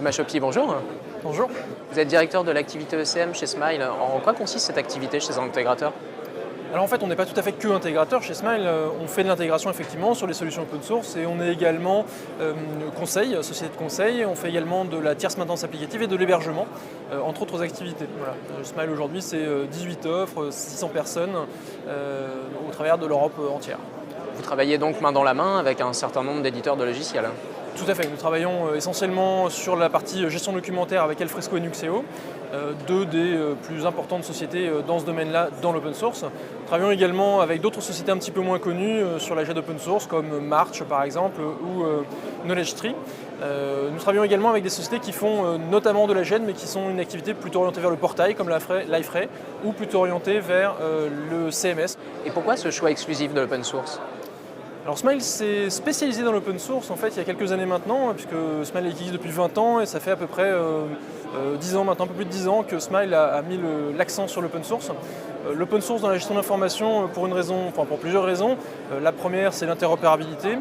Thomas Chopier, bonjour. Bonjour. Vous êtes directeur de l'activité ECM chez Smile. En quoi consiste cette activité chez un intégrateur? Alors en fait, on n'est pas tout à fait que intégrateur chez Smile. On fait de l'intégration effectivement sur les solutions open source et on est également société de conseil. On fait également de la tierce maintenance applicative et de l'hébergement, entre autres activités. Voilà. Smile aujourd'hui, c'est 18 offres, 600 personnes au travers de l'Europe entière. Vous travaillez donc main dans la main avec un certain nombre d'éditeurs de logiciels. Tout à fait, nous travaillons essentiellement sur la partie gestion documentaire avec Alfresco et Nuxeo, deux des plus importantes sociétés dans ce domaine-là, dans l'open source. Nous travaillons également avec d'autres sociétés un petit peu moins connues sur la GED open source, comme March par exemple, ou Knowledge Tree. Nous travaillons également avec des sociétés qui font notamment de la GED, mais qui sont une activité plutôt orientée vers le portail, comme Liferay, ou plutôt orientée vers le CMS. Et pourquoi ce choix exclusif de l'open source? Alors Smile s'est spécialisé dans l'open source en fait il y a quelques années maintenant, puisque Smile existe depuis 20 ans et ça fait à peu près 10 ans maintenant, un peu plus de 10 ans que Smile a mis l'accent sur l'open source. L'open source dans la gestion d'information pour plusieurs raisons. La première, c'est l'interopérabilité,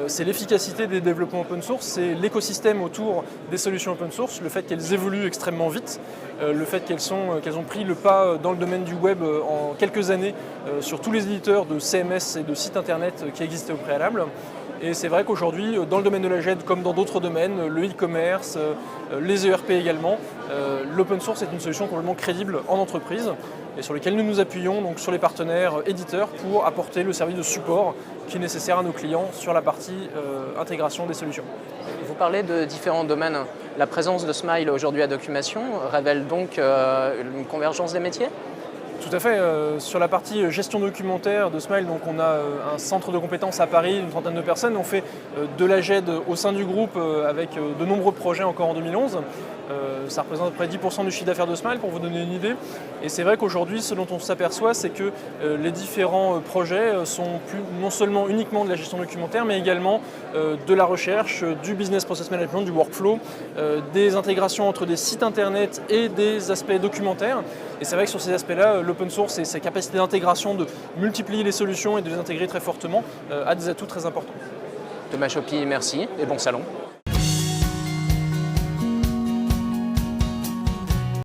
c'est l'efficacité des développements open source, c'est l'écosystème autour des solutions open source, le fait qu'elles évoluent extrêmement vite, le fait qu'elles ont pris le pas dans le domaine du web en quelques années sur tous les éditeurs de CMS et de sites internet qui existaient au préalable. Et c'est vrai qu'aujourd'hui, dans le domaine de la GED comme dans d'autres domaines, le e-commerce, les ERP également, l'open source est une solution complètement crédible en entreprise et sur lesquelles nous nous appuyons donc sur les partenaires éditeurs pour apporter le service de support qui est nécessaire à nos clients sur la partie intégration des solutions. Vous parlez de différents domaines. La présence de Smile aujourd'hui à Documation révèle donc une convergence des métiers? Tout à fait. Sur la partie gestion documentaire de Smile, donc on a un centre de compétences à Paris, une trentaine de personnes. On fait de la GED au sein du groupe avec de nombreux projets encore en 2011. Ça représente à peu près 10% du chiffre d'affaires de Smile pour vous donner une idée. Et c'est vrai qu'aujourd'hui, ce dont on s'aperçoit, c'est que les différents projets sont plus non seulement uniquement de la gestion documentaire, mais également de la recherche, du business process management, du workflow, des intégrations entre des sites internet et des aspects documentaires. Et c'est vrai que sur ces aspects-là, l'open source et sa capacité d'intégration, de multiplier les solutions et de les intégrer très fortement, a des atouts très importants. Thomas Chopier, merci et bon salon.